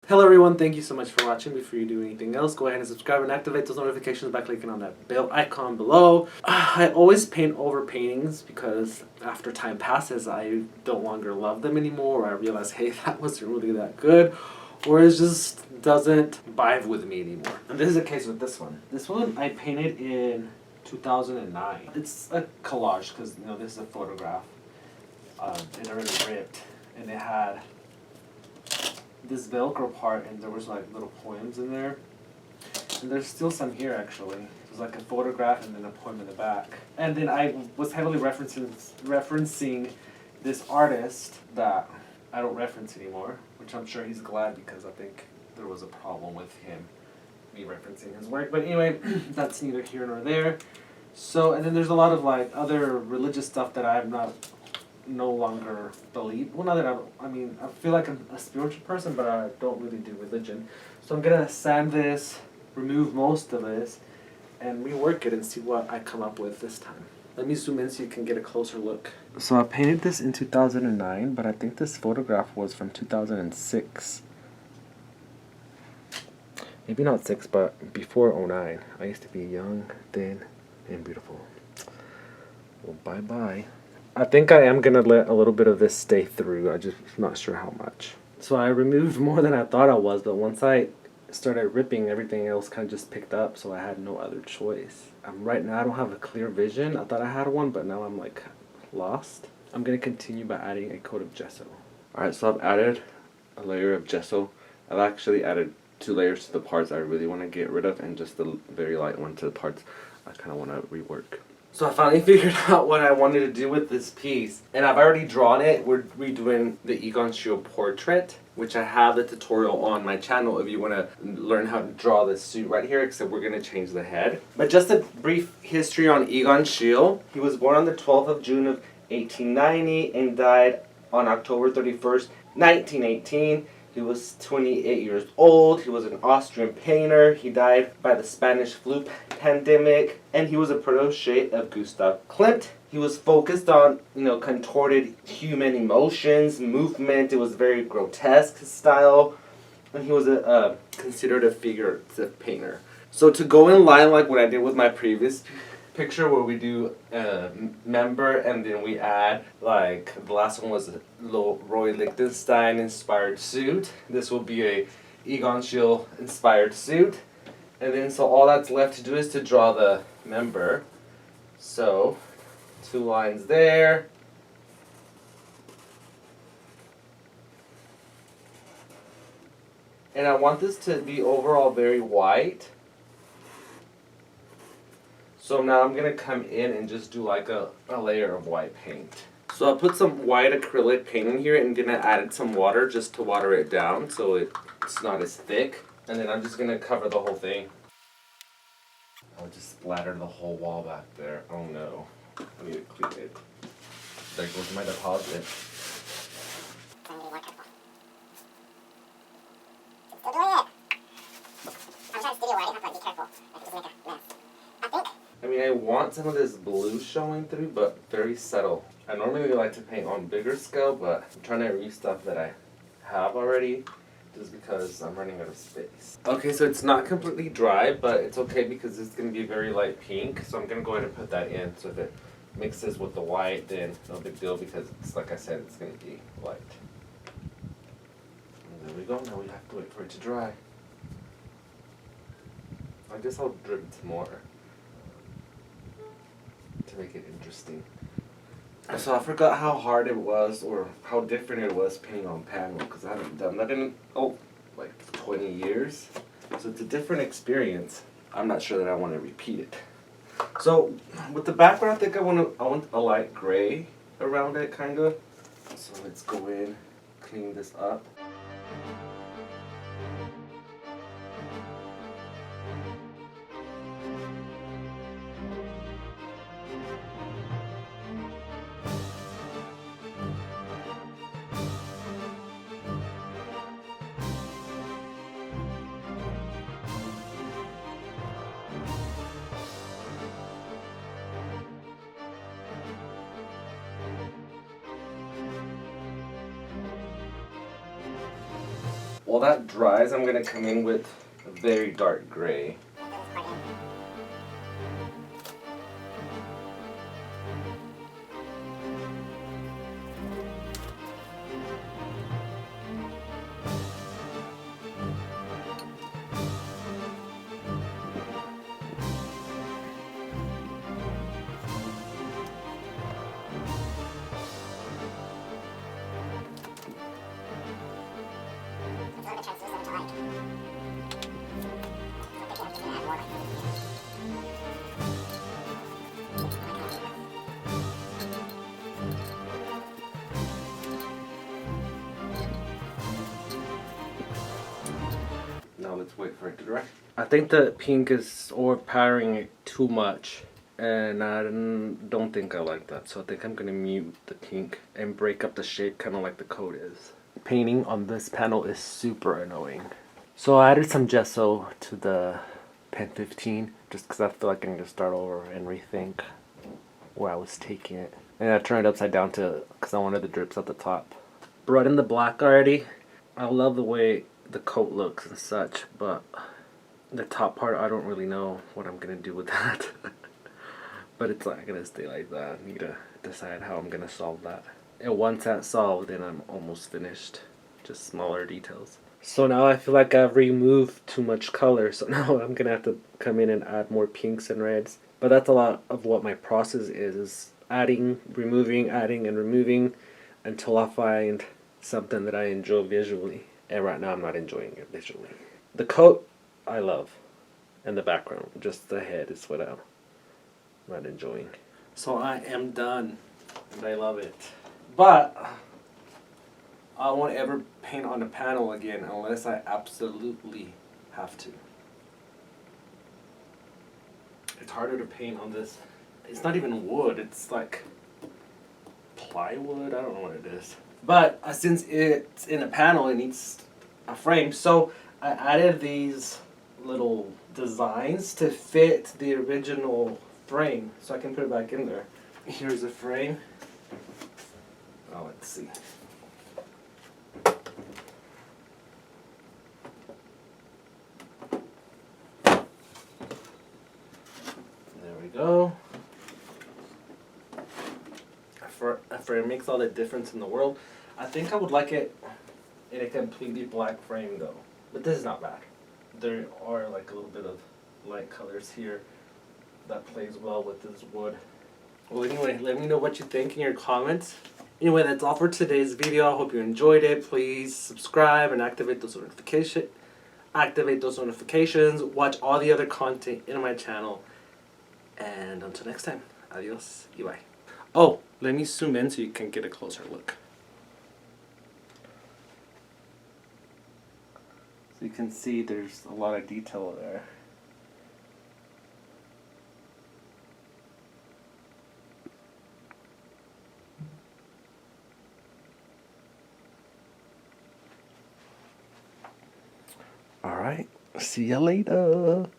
Hello everyone, thank you so much for watching. Before you do anything else, go ahead and subscribe and activate those notifications by clicking on that bell icon below. I always paint over paintings because after time passes I don't longer love them anymore, or I realize, hey, that wasn't really that good, or it just doesn't vibe with me anymore. And this is the case with this one. This one I painted in 2009. It's a collage because, you know, this is a photograph. It already ripped and it had this Velcro part, and there was like little poems in there, and there's still some here actually. It was like a photograph and then a poem in the back. And then I was heavily referencing this artist that I don't reference anymore, which I'm sure he's glad, because I think there was a problem with me referencing his work. But anyway, that's neither here nor there. So, and then there's a lot of like other religious stuff that I'm no longer believe. Well, not that I feel like I'm a spiritual person, but I don't really do religion. So I'm gonna sand this, remove most of this, and rework it and see what I come up with this time. Let me zoom in so you can get a closer look. So I painted this in 2009, but I think this photograph was from 2006. Maybe not 6, but before 09. I used to be young, thin, and beautiful. Well, bye-bye. I think I am going to let a little bit of this stay through. I'm just not sure how much. So I removed more than I thought I was, but once I started ripping, everything else kind of just picked up, so I had no other choice. Right now I don't have a clear vision. I thought I had one, but now I'm like lost. I'm going to continue by adding a coat of gesso. Alright, so I've added a layer of gesso. I've actually added 2 layers to the parts I really want to get rid of, and just the very light one to the parts I kind of want to rework. So I finally figured out what I wanted to do with this piece, and I've already drawn it. We're redoing the Egon Shiele portrait, which I have the tutorial on my channel if you want to learn how to draw this suit right here, except we're going to change the head. But just a brief history on Egon Shiele. He was born on the 12th of June of 1890 and died on October 31st, 1918. He was 28 years old. He was an Austrian painter. He died by the Spanish flu pandemic, and he was a protege of Gustav Klimt. He was focused on, contorted human emotions, movement. It was very grotesque style, and he was considered a figurative painter. So to go in line like what I did with my previous picture, where we do a member and then we add, like the last one was a little Roy Lichtenstein inspired suit. This will be a Egon Schiele inspired suit. And then so all that's left to do is to draw the member. So 2 lines there. And I want this to be overall very white. So now I'm going to come in and just do like a layer of white paint. So I put some white acrylic paint in here, and then I added some water just to water it down so it's not as thick. And then I'm just going to cover the whole thing. I'll just splatter the whole wall back there. Oh no. I need to clean it. There goes my deposit. I'm getting more careful. Still doing it! I'm trying to studio where I didn't have to be careful. I could just make a mess. I mean, I want some of this blue showing through, but very subtle. I normally like to paint on bigger scale, but I'm trying to reuse stuff that I have already, just because I'm running out of space. Okay, so it's not completely dry, but it's okay because it's going to be very light pink, so I'm going to go ahead and put that in. So if it mixes with the white, then no big deal, because it's, like I said, it's going to be light. And there we go. Now we have to wait for it to dry. I guess I'll drip some more to make it interesting. So I forgot how hard it was, or how different it was painting on panel, because I haven't done that in like 20 years. So it's a different experience. I'm not sure that I want to repeat it. So with the background, I think I want a light gray around it, kind of. So let's go in, clean this up. While that dries, I'm gonna come in with a very dark gray. Now let's wait for it to dry. I think the pink is overpowering it too much, and I don't think I like that. So I think I'm gonna mute the pink and break up the shape kind of like the coat is. Painting on this panel is super annoying. So I added some gesso to the pen 15 just because I feel like I'm gonna start over and rethink where I was taking it. And I turned it upside down to because I wanted the drips at the top. Brought in the black already. I love the way the coat looks and such, but the top part I don't really know what I'm gonna do with that. But it's not gonna stay like that. I need to decide how I'm gonna solve that. And once that's solved, then I'm almost finished. Just smaller details. So now I feel like I've removed too much color, so now I'm gonna have to come in and add more pinks and reds. But that's a lot of what my process is adding, removing, adding, and removing until I find something that I enjoy visually. And right now I'm not enjoying it visually. The coat I love, and the background, just the head is what I'm not enjoying. So I am done, and I love it. But I won't ever paint on a panel again unless I absolutely have to. It's harder to paint on this. It's not even wood, it's like plywood, I don't know what it is. But since it's in a panel, it needs a frame. So I added these little designs to fit the original frame. So I can put it back in there. Here's a frame. Oh, let's see. There we go. A frame makes all the difference in the world. I think I would like it in a completely black frame though. But this is not bad. There are like a little bit of light colors here that plays well with this wood. Well, anyway, let me know what you think in your comments. Anyway, that's all for today's video. I hope you enjoyed it. Please subscribe and activate those notifications. Watch all the other content in my channel. And until next time, adios y bye. Oh, let me zoom in so you can get a closer look. So you can see there's a lot of detail there. Alright, see ya later.